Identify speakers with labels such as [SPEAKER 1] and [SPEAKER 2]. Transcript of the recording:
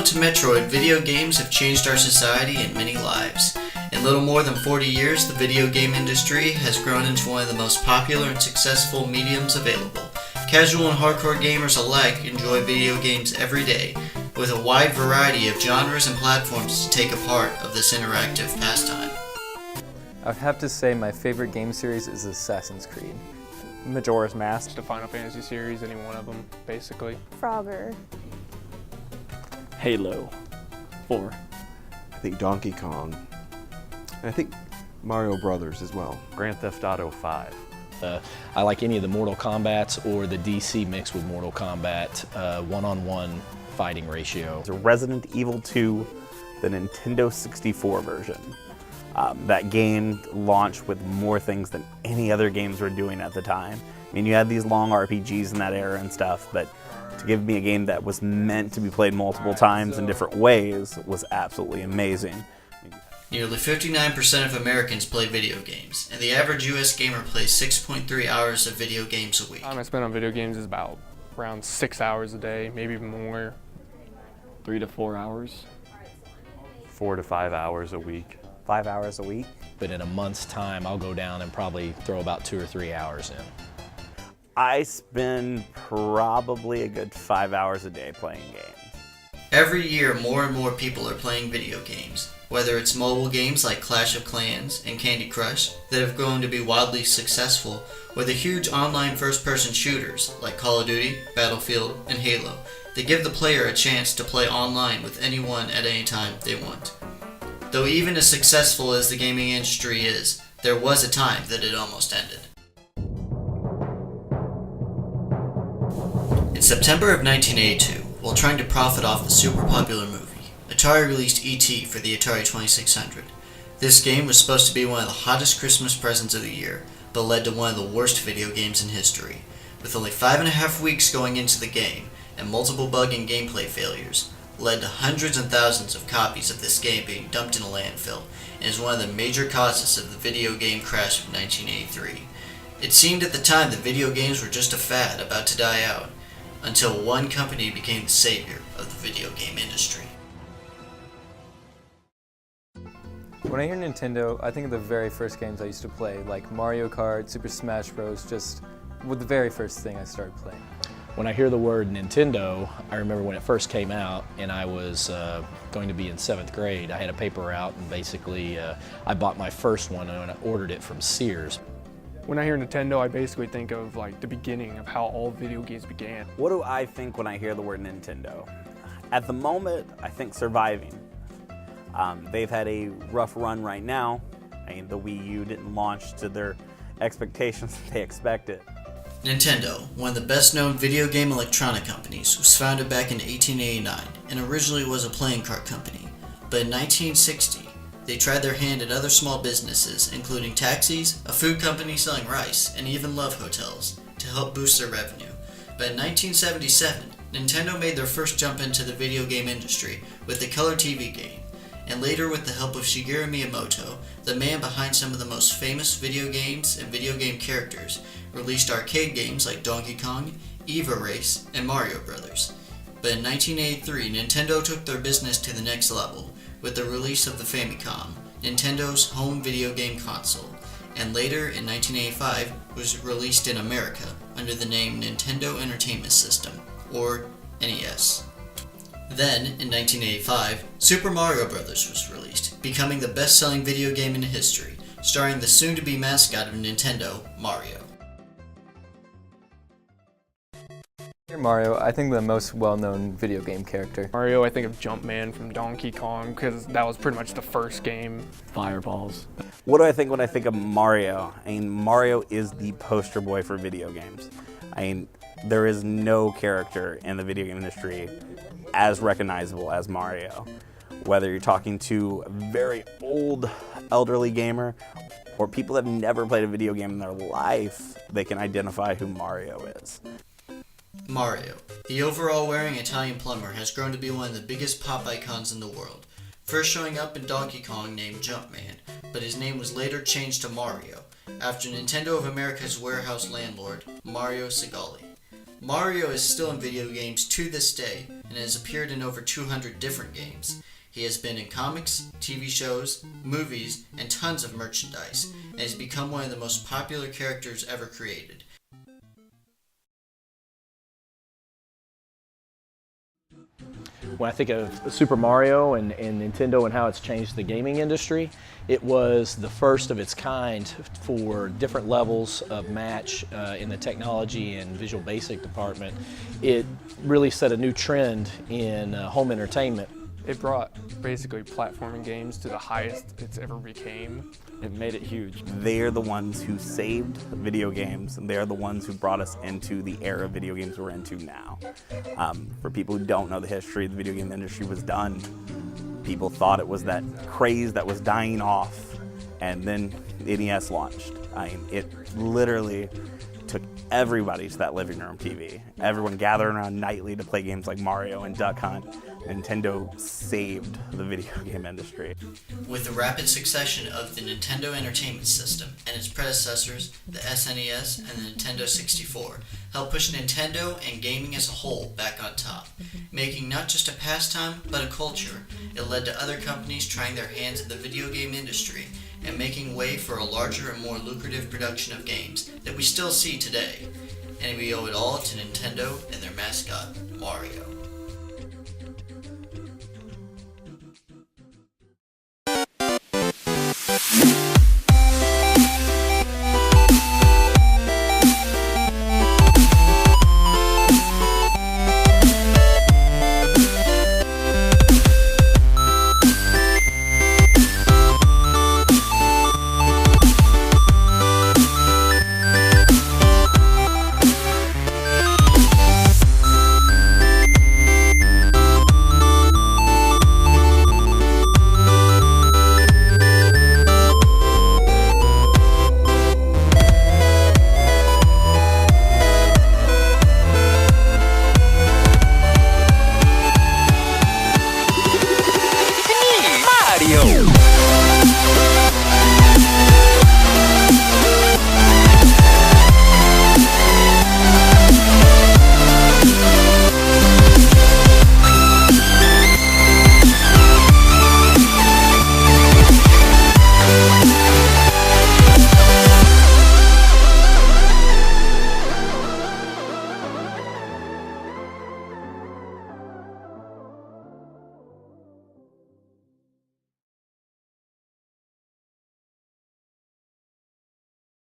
[SPEAKER 1] on to Metroid, video games have changed our society and many lives. In little more than 40 years, the video game industry has grown into one of the most popular and successful mediums available. Casual and hardcore gamers alike enjoy video games every day, with a wide variety of genres and platforms to take a part of this interactive pastime.
[SPEAKER 2] I would have to say my favorite game series is Assassin's Creed.
[SPEAKER 3] Majora's Mask.
[SPEAKER 4] The Final Fantasy series, any one of them, basically.
[SPEAKER 5] Frogger.
[SPEAKER 6] Halo 4.
[SPEAKER 7] I think Donkey Kong. And I think Mario Brothers as well.
[SPEAKER 6] Grand Theft Auto 5.
[SPEAKER 8] I like any of the Mortal Kombats or the DC mix with Mortal Kombat, one-on-one fighting ratio.
[SPEAKER 3] Resident Evil 2, the Nintendo 64 version. That game launched with more things than any other games were doing at the time. I mean, you had these long RPGs in that era and stuff, but to give me a game that was meant to be played multiple times in different ways was absolutely amazing.
[SPEAKER 1] Nearly 59% of Americans play video games, and the average US gamer plays 6.3 hours of video games a week.
[SPEAKER 4] Time I spend on video games is about around 6 hours a day, maybe even more.
[SPEAKER 6] 3 to 4 hours. 4 to 5 hours a week.
[SPEAKER 3] 5 hours a week.
[SPEAKER 8] But in a month's time, I'll go down and probably throw about 2 or 3 hours in.
[SPEAKER 3] I spend probably a good 5 hours a day playing games.
[SPEAKER 1] Every year, more and more people are playing video games, whether it's mobile games like Clash of Clans and Candy Crush that have grown to be wildly successful, or the huge online first-person shooters like Call of Duty, Battlefield, and Halo that give the player a chance to play online with anyone at any time they want. Though even as successful as the gaming industry is, there was a time that it almost ended. In September of 1982, while trying to profit off the super popular movie, Atari released E.T. for the Atari 2600. This game was supposed to be one of the hottest Christmas presents of the year, but led to one of the worst video games in history. With only 5.5 weeks going into the game, and multiple bug and gameplay failures, led to hundreds and thousands of copies of this game being dumped in a landfill, and is one of the major causes of the video game crash of 1983. It seemed at the time that video games were just a fad about to die out, until one company became the savior of the video game industry.
[SPEAKER 2] When I hear Nintendo, I think of the very first games I used to play, like Mario Kart, Super Smash Bros., just with the very first thing I started playing.
[SPEAKER 8] When I hear the word Nintendo, I remember when it first came out and I was going to be in 7th grade. I had a paper out and basically I bought my first one and I ordered it from Sears.
[SPEAKER 4] When I hear Nintendo, I basically think of like the beginning of how all video games began.
[SPEAKER 3] What do I think when I hear the word Nintendo? At the moment, I think surviving. They've had a rough run right now. I mean, the Wii U didn't launch to their expectations that they expected.
[SPEAKER 1] Nintendo, one of the best-known video game electronic companies, was founded back in 1889 and originally was a playing card company. But in 1960, they tried their hand at other small businesses, including taxis, a food company selling rice, and even love hotels, to help boost their revenue. But in 1977, Nintendo made their first jump into the video game industry with the Color TV game, and later with the help of Shigeru Miyamoto, the man behind some of the most famous video games and video game characters, released arcade games like Donkey Kong, Eva Race, and Mario Brothers. But in 1983, Nintendo took their business to the next level with the release of the Famicom, Nintendo's home video game console, and later in 1985 was released in America under the name Nintendo Entertainment System, or NES. Then, in 1985, Super Mario Bros. Was released, becoming the best-selling video game in history, starring the soon-to-be mascot of Nintendo, Mario.
[SPEAKER 2] Mario, I think the most well-known video game character.
[SPEAKER 4] Mario, I think of Jumpman from Donkey Kong, because that was pretty much the first game.
[SPEAKER 6] Fireballs.
[SPEAKER 3] What do I think when I think of Mario? I mean, Mario is the poster boy for video games. I mean, there is no character in the video game industry as recognizable as Mario. Whether you're talking to a very old elderly gamer or people that have never played a video game in their life, they can identify who Mario is.
[SPEAKER 1] Mario, the overall wearing Italian plumber, has grown to be one of the biggest pop icons in the world. First showing up in Donkey Kong named Jumpman, but his name was later changed to Mario, after Nintendo of America's warehouse landlord, Mario Segale. Mario is still in video games to this day, and has appeared in over 200 different games. He has been in comics, TV shows, movies, and tons of merchandise, and has become one of the most popular characters ever created.
[SPEAKER 8] When I think of Super Mario and Nintendo and how it's changed the gaming industry, it was the first of its kind for different levels of match in the technology and Visual Basic department. It really set a new trend in home entertainment.
[SPEAKER 4] It brought basically platforming games to the highest it's ever became.
[SPEAKER 6] It made it huge.
[SPEAKER 3] They're the ones who saved video games, and they're the ones who brought us into the era video games we're into now. For people who don't know the history, the video game industry was done. People thought it was that craze that was dying off, and then the NES launched. I mean, it literally took everybody to that living room TV. Everyone gathering around nightly to play games like Mario and Duck Hunt. Nintendo saved the video game industry.
[SPEAKER 1] With the rapid succession of the Nintendo Entertainment System and its predecessors, the SNES and the Nintendo 64, helped push Nintendo and gaming as a whole back on top. Making not just a pastime, but a culture, it led to other companies trying their hands at the video game industry and making way for a larger and more lucrative production of games that we still see today. And we owe it all to Nintendo and their mascot, Mario.